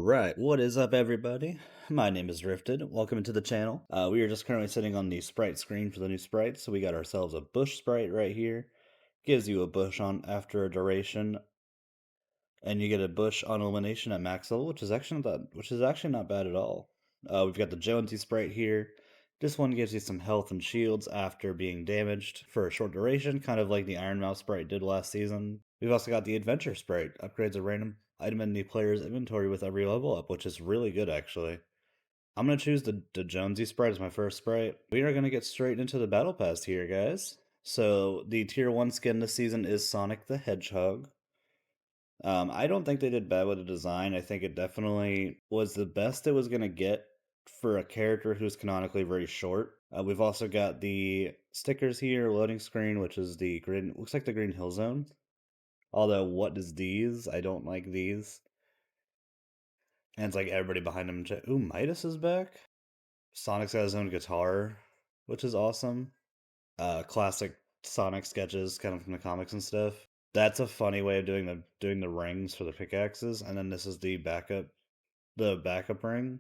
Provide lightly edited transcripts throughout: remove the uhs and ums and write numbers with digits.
Right, what is up, everybody? My name is Drifted. Welcome to the channel. We are just currently sitting on the sprite screen for the new sprite, so we got ourselves a bush sprite right here. Gives you a bush on after a duration, and you get a bush on elimination at max level, which is actually not bad at all. We've got the Jonesy sprite here. This one gives you some health and shields after being damaged for a short duration, kind of like the Iron Mouse sprite did last season. We've also got the Adventure sprite, upgrades a random item in the player's inventory with every level up, which is really good actually. I'm gonna choose the Jonesy sprite as my first sprite. We are gonna get straight into the Battle Pass here, guys. So the tier 1 skin this season is Sonic the Hedgehog. I don't think they did bad with the design. I think it definitely was the best it was going to get for a character who's canonically very short. We've also got the stickers here, loading screen, which is the green, looks like the Green Hill Zone. Although, what is these? I don't like these. And it's like everybody behind him. Ooh, Midas is back. Sonic's got his own guitar, which is awesome. Classic Sonic sketches, kind of from the comics and stuff. That's a funny way of doing the rings for the pickaxes, and then this is the backup ring.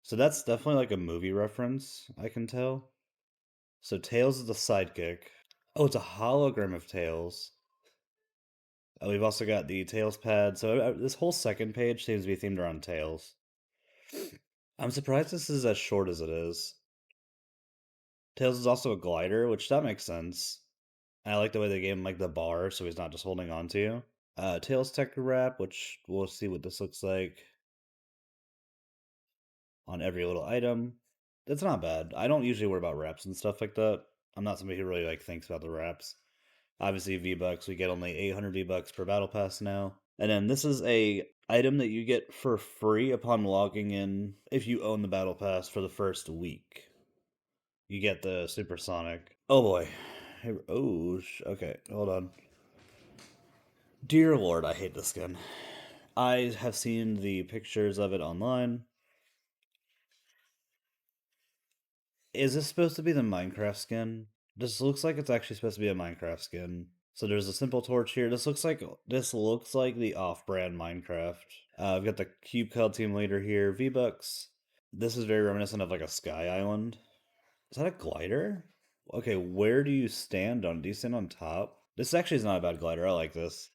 So that's definitely like a movie reference, I can tell. So Tails is the sidekick. Oh, it's a hologram of Tails. We've also got the Tails pad. So this whole second page seems to be themed around Tails. I'm surprised this is as short as it is. Tails is also a glider, which that makes sense. And I like the way they gave him like the bar, so he's not just holding on to you. Tails tech wrap, which we'll see what this looks like on every little item. That's not bad. I don't usually worry about wraps and stuff like that. I'm not somebody who really like thinks about the wraps. Obviously, V-Bucks, we get only 800 V-Bucks per battle pass now. And then this is a item that you get for free upon logging in if you own the battle pass for the first week. You get the supersonic. Oh boy. Oh, okay, hold on. Dear Lord, I hate this skin. I have seen the pictures of it online. Is this supposed to be the Minecraft skin? This looks like it's actually supposed to be a Minecraft skin. So there's a simple torch here. This looks like the off-brand Minecraft. I've got the Cube Cub team leader here, V-Bucks. This is very reminiscent of like a Sky Island. Is that a glider? Okay, where do you stand on? Do you stand on top? This actually is not a bad glider. I like this.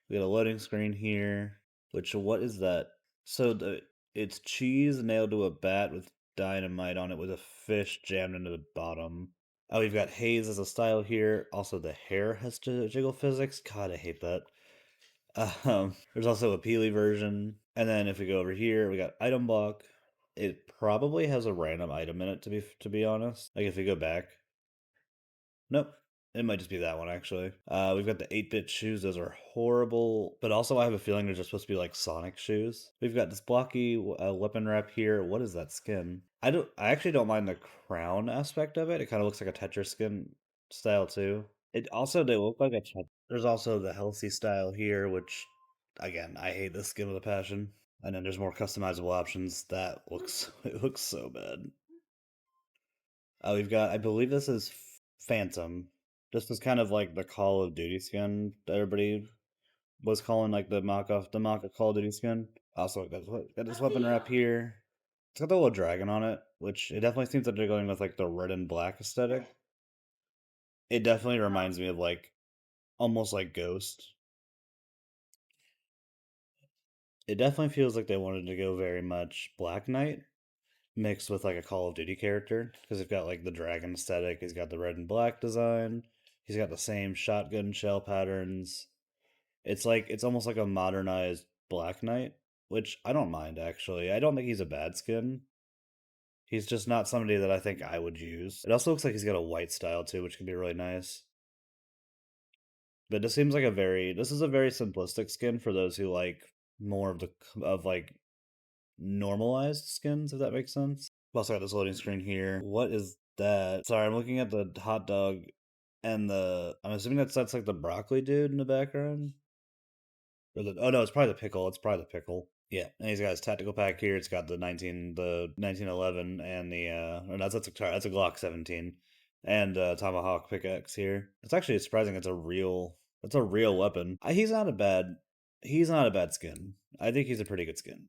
We got a loading screen here. Which what is that? So it's cheese nailed to a bat with dynamite on it with a fish jammed into the bottom. Oh, we've got haze as a style here. Also, the hair has jiggle physics. God, I hate that. There's also a Peely version. And then if we go over here, we got item block. It probably has a random item in it to be honest. Like if we go back. Nope. It might just be that one actually. We've got the 8-bit shoes. Those are horrible, but also I have a feeling they're just supposed to be like Sonic shoes. We've got this blocky weapon wrap here. What is that skin? I actually don't mind the crown aspect of it. It kind of looks like a Tetris skin style too. It also they look like a. There's also the healthy style here, which again I hate this skin with a passion. And then there's more customizable options. That looks it looks so bad. We've got, I believe this is Phantom. This was kind of like the Call of Duty skin that everybody was calling like the mock-up Call of Duty skin. Also, got this weapon wrap here. It's got the little dragon on it, which it definitely seems like they're going with like the red and black aesthetic. It definitely reminds me of like almost like Ghost. It definitely feels like they wanted to go very much Black Knight mixed with like a Call of Duty character because they've got like the dragon aesthetic. He's got the red and black design. He's got the same shotgun shell patterns. It's almost like a modernized Black Knight, which I don't mind actually. I don't think he's a bad skin. He's just not somebody that I think I would use. It also looks like he's got a white style too, which can be really nice. But this is a very simplistic skin for those who like more of like normalized skins, if that makes sense. I've also got this loading screen here. What is that? Sorry, I'm looking at the hot dog and I'm assuming that's like the broccoli dude in the background. Oh no, it's probably the pickle. It's probably the pickle. Yeah, and he's got his tactical pack here. It's got the 1911 and the or no, that's a Glock 17 and tomahawk pickaxe here. It's actually surprising. It's a real weapon. He's not a bad skin. I think he's a pretty good skin.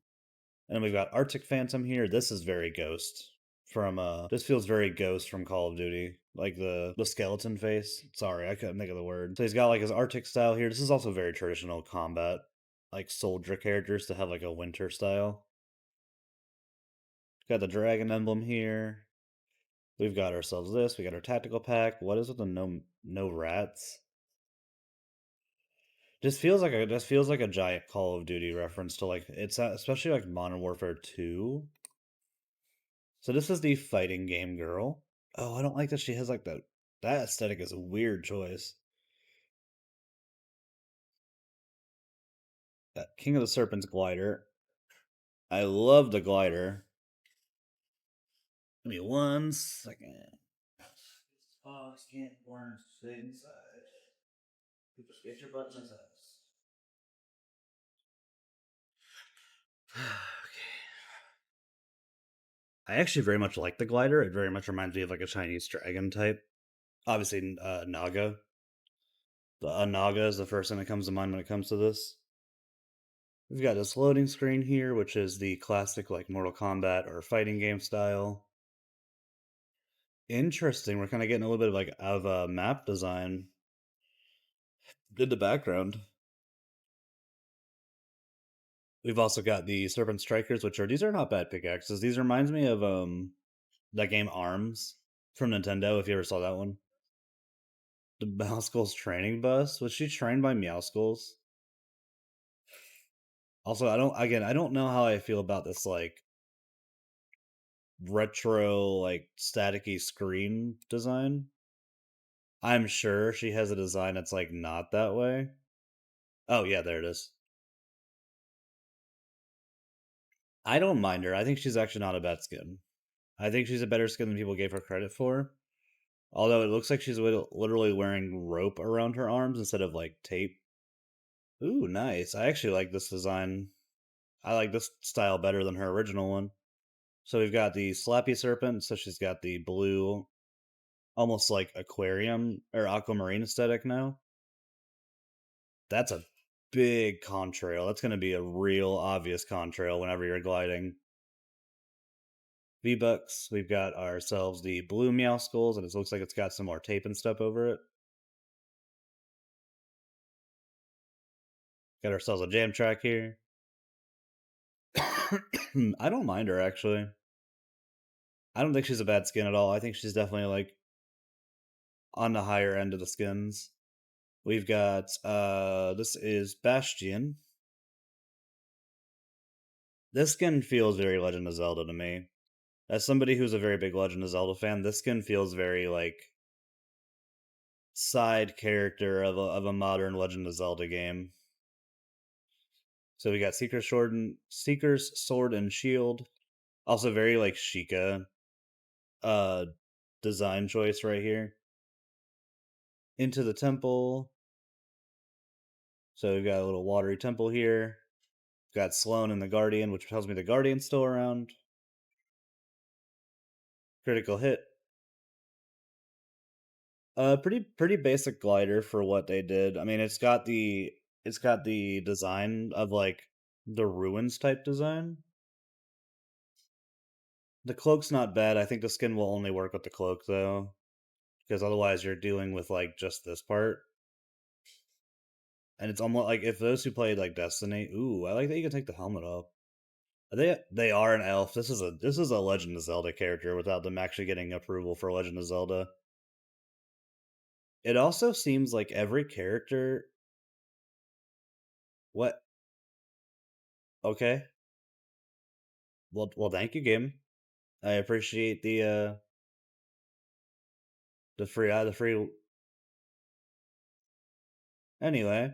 And we've got Arctic Phantom here. This is very Ghost from this feels very Ghost from Call of Duty. Like the skeleton face. Sorry, I couldn't think of the word. So he's got like his Arctic style here. This is also very traditional combat, like soldier characters to have like a winter style. Got the dragon emblem here. We've got ourselves this. We got our tactical pack. What is it? The no rats. Just feels like a giant Call of Duty reference to like it's especially like Modern Warfare 2. So this is the fighting game girl. Oh, I don't like that she has like that aesthetic is a weird choice. That King of the Serpents glider. I love the glider. Give me 1 second. Pause, can't learn to stay inside. Just get your butt in his ass. Okay. I actually very much like the glider. It very much reminds me of like a Chinese dragon type. Obviously, Naga. The Naga is the first thing that comes to mind when it comes to this. We've got this loading screen here, which is the classic like Mortal Kombat or fighting game style. Interesting. We're kind of getting a little bit of like of a map design. Did the background. We've also got the Serpent Strikers, which are these are not bad pickaxes. These reminds me of that game Arms from Nintendo. If you ever saw that one, the Meowskull's training bus. Was she trained by Meowskulls? Also, I don't know how I feel about this like retro like staticky screen design. I'm sure she has a design that's like not that way. Oh yeah, there it is. I don't mind her. I think she's actually not a bad skin. I think she's a better skin than people gave her credit for. Although it looks like she's literally wearing rope around her arms instead of like tape. Ooh, nice. I actually like this design. I like this style better than her original one. So we've got the Slappy Serpent. So she's got the blue, almost like aquarium or aquamarine aesthetic now. That's a big contrail. That's going to be a real obvious contrail whenever you're gliding. V-Bucks, we've got ourselves the blue Meowskulls, and it looks like it's got some more tape and stuff over it. Got ourselves a jam track here. I don't mind her, actually. I don't think she's a bad skin at all. I think she's definitely, like, on the higher end of the skins. We've got, this is Bastion. This skin feels very Legend of Zelda to me. As somebody who's a very big Legend of Zelda fan, this skin feels very, like, side character of a modern Legend of Zelda game. So we got Seeker's Sword and Shield. Also very like Sheikah uh design choice right here. Into the temple. So we've got a little watery temple here. We've got Sloane and the Guardian, which tells me the Guardian's still around. Critical hit. Pretty basic glider for what they did. I mean it's got the design of like the ruins type design. The cloak's not bad. I think the skin will only work with the cloak though, because otherwise you're dealing with like just this part. And it's almost like if those who played like Destiny, ooh, I like that you can take the helmet off. They are an elf. This is a Legend of Zelda character without them actually getting approval for Legend of Zelda. It also seems like every character. What? Okay. Well, thank you, game. I appreciate the free. Anyway,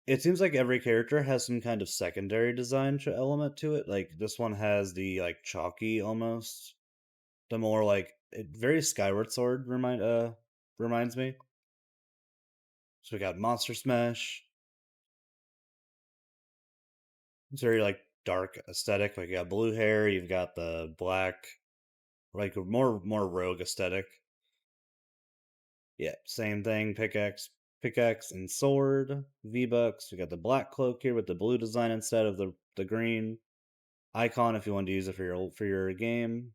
it seems like every character has some kind of secondary design element to it. Like this one has the like chalky almost, the more like very Skyward Sword reminds me. So we got Monster Smash. It's very like dark aesthetic. Like you got blue hair, you've got the black, like more rogue aesthetic. Yeah, same thing. Pickaxe. Pickaxe and sword. V-Bucks. We got the black cloak here with the blue design instead of the green. Icon if you want to use it for your game.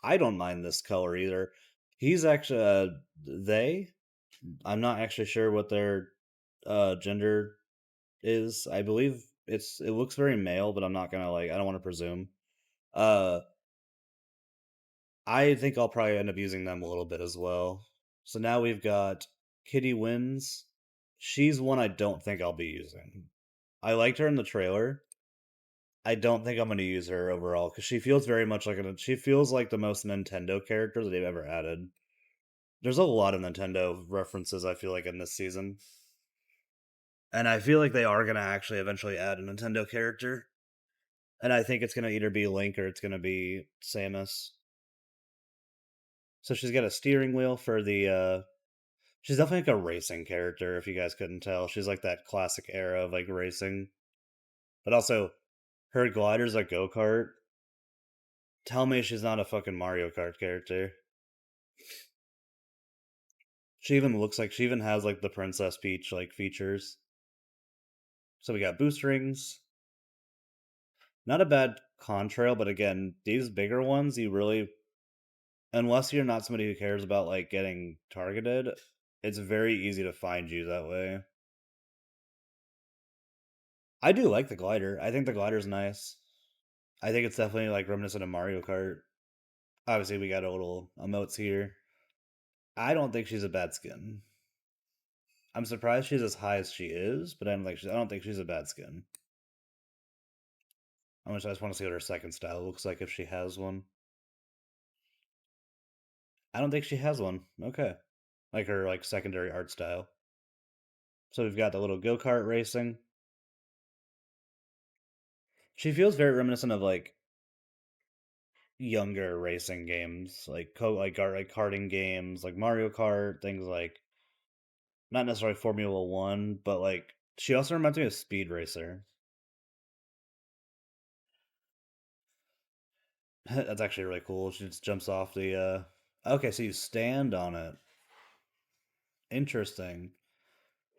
I don't mind this color either. He's actually they. I'm not actually sure what their gender is. I believe it looks very male, but I'm not gonna I don't want to presume. Uh I think I'll probably end up using them a little bit as well. So now we've got Kitty Wins. She's one I don't think I'll be using. I liked her in the trailer. I don't think I'm going to use her overall because she feels very much she feels like the most Nintendo character that they've ever added. There's a lot of Nintendo references I feel like in this season, and I feel like they are going to actually eventually add a Nintendo character, and I think it's going to either be Link or it's going to be Samus. So she's got a steering wheel for the she's definitely like a racing character, if you guys couldn't tell. She's like that classic era of like racing. But also, her glider's a go kart. Tell me she's not a fucking Mario Kart character. She even looks like she even has like the Princess Peach like features. So we got boost rings. Not a bad contrail, but again, these bigger ones, you really, unless you're not somebody who cares about like getting targeted, it's very easy to find you that way. I do like the glider. I think the glider's nice. I think it's definitely like reminiscent of Mario Kart. Obviously, we got a little emotes here. I don't think she's a bad skin. I'm surprised she's as high as she is, but I don't think she's a bad skin. I just want to see what her second style looks like if she has one. I don't think she has one. Okay, like her like secondary art style. So we've got the little go kart racing. She feels very reminiscent of like younger racing games, like karting games, like Mario Kart, things like not necessarily Formula One, but like she also reminds me of Speed Racer. That's actually really cool. She just jumps off the. Okay, so you stand on it. Interesting.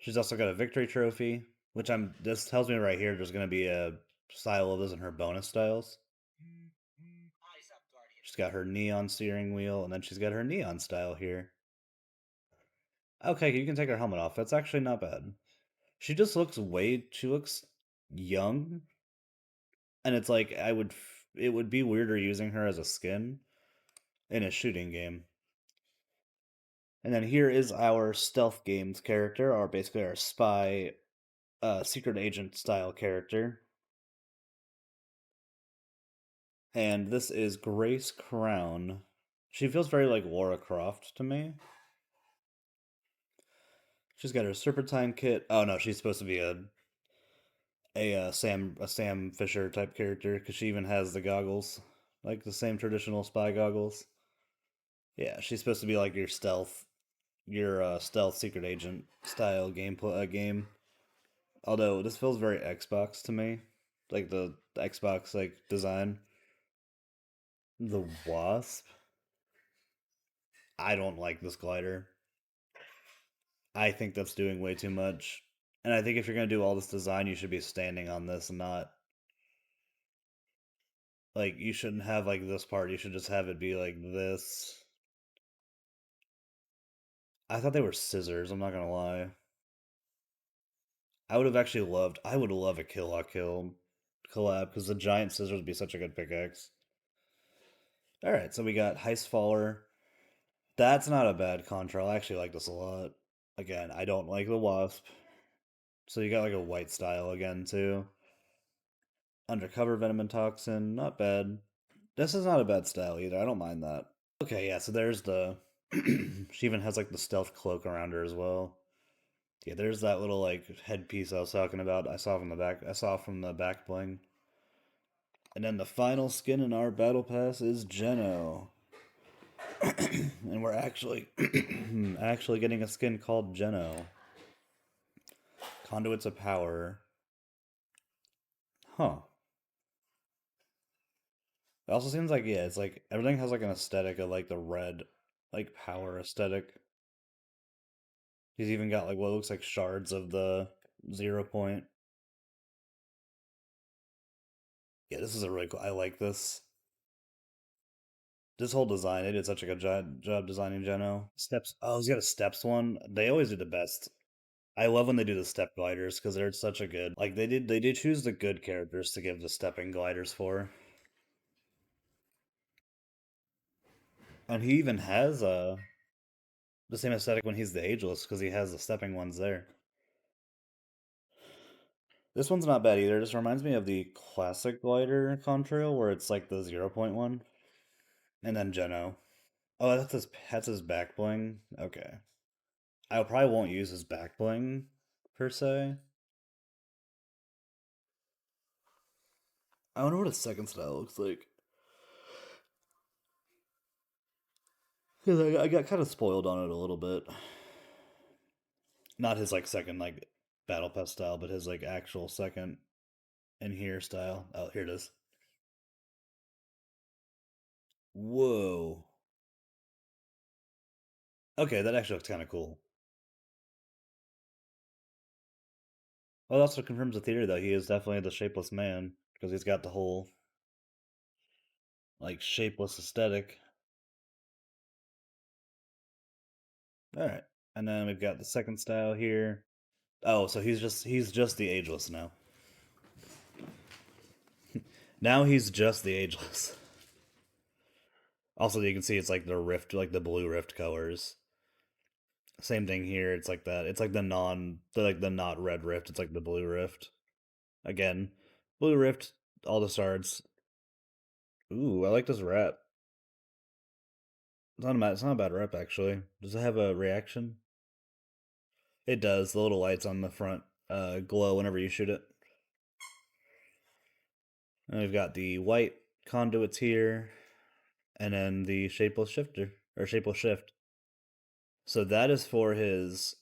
She's also got a victory trophy, which I'm. This tells me right here there's going to be a style of this in her bonus styles. She's got her neon steering wheel, and then she's got her neon style here. Okay, you can take her helmet off. That's actually not bad. She just looks way. She looks young, and it's like It would be weirder using her as a skin in a shooting game. And then here is our stealth games character, or basically our spy, secret agent style character. And this is Grace Crown. She feels very like Laura Croft to me. She's got her serpentine kit. Oh no, she's supposed to be a Sam Fisher type character because she even has the goggles, like the same traditional spy goggles. Yeah, she's supposed to be like your stealth secret agent style game. Although this feels very Xbox to me, like the Xbox like design. The Wasp. I don't like this glider. I think that's doing way too much. And I think if you're gonna do all this design, you should be standing on this and not like you shouldn't have like this part. You should just have it be like this. I thought they were scissors. I'm not gonna lie. I would love a Kill La Kill collab because the giant scissors would be such a good pickaxe. All right, so we got Heist Faller. That's not a bad contra. I actually like this a lot. Again, I don't like the Wasp. So you got like a white style again too. Undercover Venom and Toxin, not bad. This is not a bad style either. I don't mind that. Okay, yeah, so there's the she even has like the stealth cloak around her as well. Yeah, there's that little like headpiece I was talking about. I saw from the back bling. And then the final skin in our battle pass is Geno. And we're actually actually getting a skin called Geno. Conduits of Power. Huh. It also seems like yeah, it's like everything has like an aesthetic of like the red like power aesthetic. He's even got like what looks like shards of the 0 point. Yeah, this is a really cool. I like this. This whole design, they did such a good job designing Geno. Steps. Oh, he's got a steps one. They always do the best. I love when they do the step gliders because they're such a good. Like they did choose the good characters to give the stepping gliders for. And he even has the same aesthetic when he's the ageless because he has the stepping ones there. This one's not bad either. This reminds me of the classic glider contrail where it's like the 0 point one, and then Geno. Oh, that's his back bling. Okay, I probably won't use his back bling per se. I wonder what his second style looks like. Because I got kind of spoiled on it a little bit. Not his like second like battle pass style, but his like actual second in here style. Oh, here it is. Whoa. Okay, that actually looks kind of cool. Well, that also confirms the theory though. He is definitely the shapeless man because he's got the whole like shapeless aesthetic. All right, and then we've got the second style here. Oh, so he's just the ageless now. Now he's just the ageless. Also, you can see it's like the rift, like the blue rift colors. Same thing here. It's like that. It's like the not red rift. It's like the blue rift. Again, blue rift. All the shards. Ooh, I like this wrap. It's not a bad rep actually. Does it have a reaction? It does. The little lights on the front glow whenever you shoot it. And we've got the white conduits here, and then the shapeless shifter or shapeless shift. So that is for his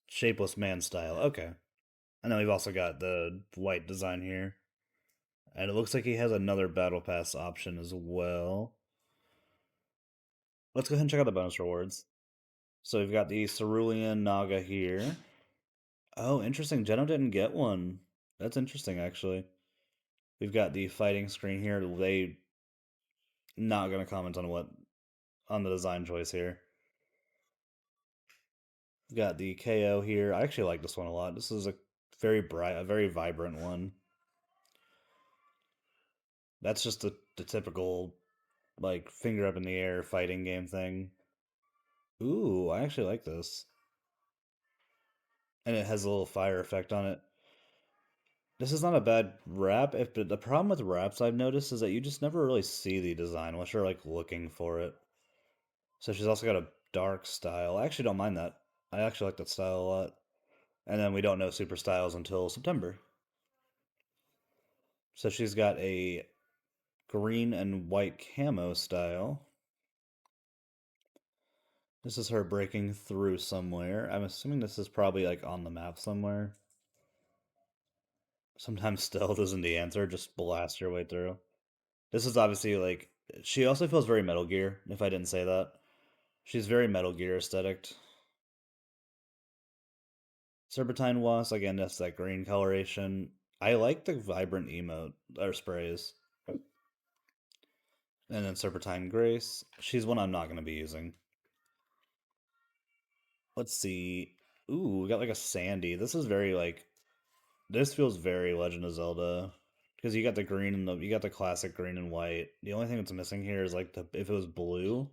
shapeless man style. Okay. And then we've also got the white design here. And it looks like he has another battle pass option as well. Let's go ahead and check out the bonus rewards. So we've got the Cerulean Naga here. Oh, interesting. Geno didn't get one. That's interesting, actually. We've got the fighting screen here. They not gonna comment on the design choice here. We've got the KO here. I actually like this one a lot. This is a very bright, a very vibrant one. That's just the typical like finger up in the air fighting game thing. Ooh, I actually like this. And it has a little fire effect on it. This is not a bad wrap. If the problem with wraps I've noticed is that you just never really see the design unless you're like looking for it. So she's also got a dark style. I actually don't mind that. I actually like that style a lot. And then we don't know super styles until September. So she's got a green and white camo style. This is her breaking through somewhere. I'm assuming this is probably like on the map somewhere. Sometimes stealth isn't the answer, just blast your way through. This is obviously like she also feels very Metal Gear, if I didn't say that. She's very Metal Gear aesthetic. Serpentine Wasp, again, that's that green coloration. I like the vibrant emote or sprays. And then Serpentine Grace. She's one I'm not gonna be using. Let's see. Ooh, we got like a Sandy. This is very like this feels very Legend of Zelda. Because you got the classic green and white. The only thing that's missing here is like the if it was blue,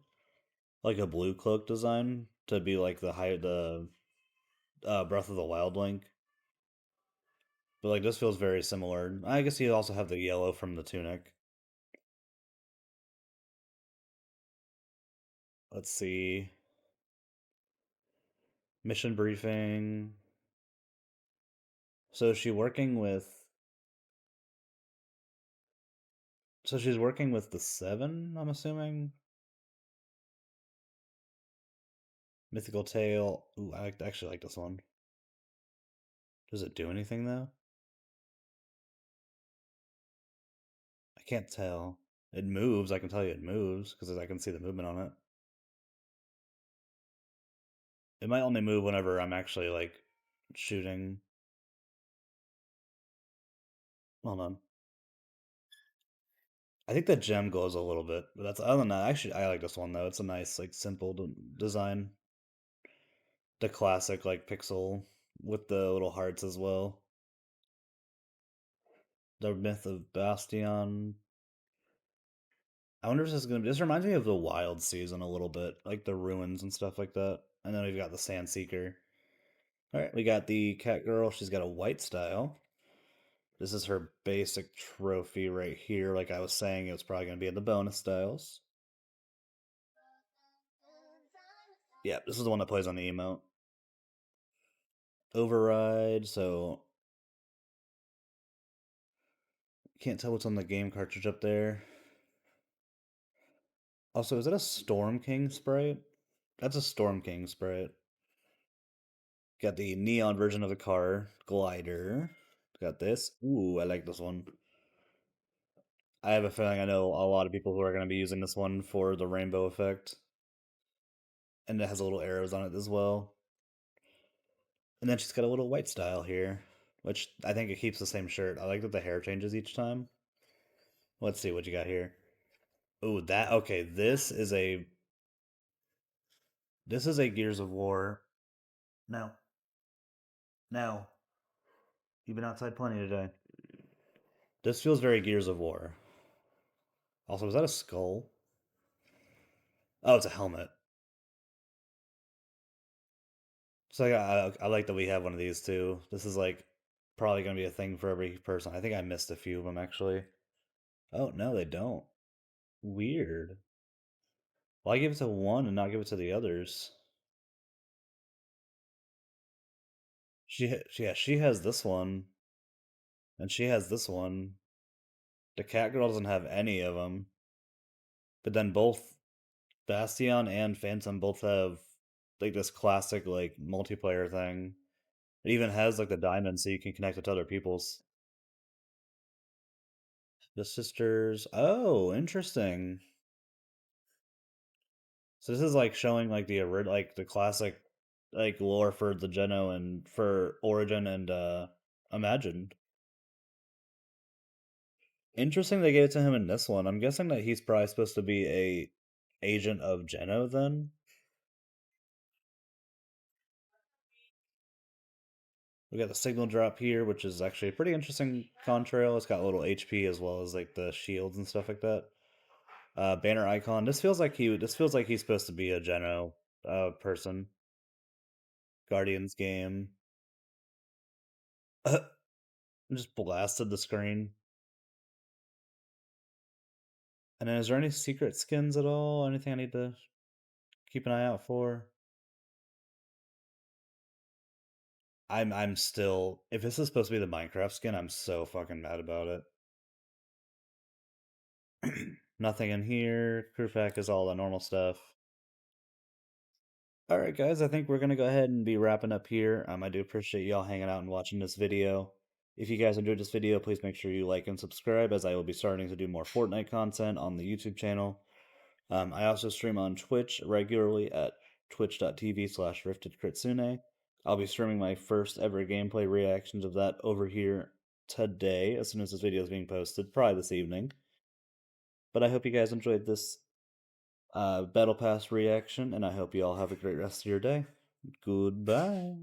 like a blue cloak design to be like the Breath of the Wild Link. But like this feels very similar. I guess you also have the yellow from the tunic. Let's see. Mission briefing. So is she working with so she's working with the seven, I'm assuming? Mythical Tale. Ooh, actually like this one. Does it do anything though? I can't tell. It moves, I can tell you it moves, because I can see the movement on it. It might only move whenever I'm actually like shooting. Hold on. I think the gem glows a little bit, but that's other than that. Actually, I like this one though. It's a nice, like, simple design. The classic like pixel with the little hearts as well. The myth of Bastion. I wonder if this is gonna be. This reminds me of the Wild Season a little bit, like the ruins and stuff like that. And then we've got the Sand Seeker. All right, we got the cat girl. She's got a white style. This is her basic trophy right here. Like I was saying, it was probably gonna be in the bonus styles. Yeah, this is the one that plays on the emote. Override. So can't tell what's on the game cartridge up there. Also, is that a Storm King sprite? That's a Storm King sprite. Got the neon version of the car, glider. Got this. Ooh, I like this one. I have a feeling I know a lot of people who are going to be using this one for the rainbow effect. And it has little arrows on it as well. And then she's got a little white style here, which I think it keeps the same shirt. I like that the hair changes each time. Let's see what you got here. Ooh, that okay. This is a Gears of War. No, no. You've been outside plenty today. This feels very Gears of War. Also, is that a skull? Oh, it's a helmet. So I like that we have one of these too. This is like probably gonna be a thing for every person. I think I missed a few of them actually. Oh no, they don't. Weird. Why give it to one and not give it to the others? Yeah, she has this one, and she has this one. The cat girl doesn't have any of them, but then both Bastion and Phantom both have like this classic like multiplayer thing. It even has like the diamond so you can connect it to other people's. The sisters. Oh, interesting. So this is like showing like like the classic like lore for the Geno and for Origin and Imagined. Interesting they gave it to him in this one. I'm guessing that he's probably supposed to be a agent of Geno then. We got the signal drop here, which is actually a pretty interesting contrail. It's got a little HP as well as like the shields and stuff like that. Banner icon. This feels like he's supposed to be a Geno person. Guardians game. Just blasted the screen. And then is there any secret skins at all? Anything I need to keep an eye out for? I'm still if this is supposed to be the Minecraft skin, I'm so fucking mad about it. Nothing in here. Crew pack is all the normal stuff. Alright guys, I think we're gonna go ahead and be wrapping up here. I do appreciate y'all hanging out and watching this video. If you guys enjoyed this video, please make sure you like and subscribe as I will be starting to do more Fortnite content on the YouTube channel. I also stream on Twitch regularly at twitch.tv/riftedkritsune. I'll be streaming my first ever gameplay reactions of that over here today, as soon as this video is being posted, probably this evening. But I hope you guys enjoyed this Battle Pass reaction, and I hope you all have a great rest of your day. Goodbye.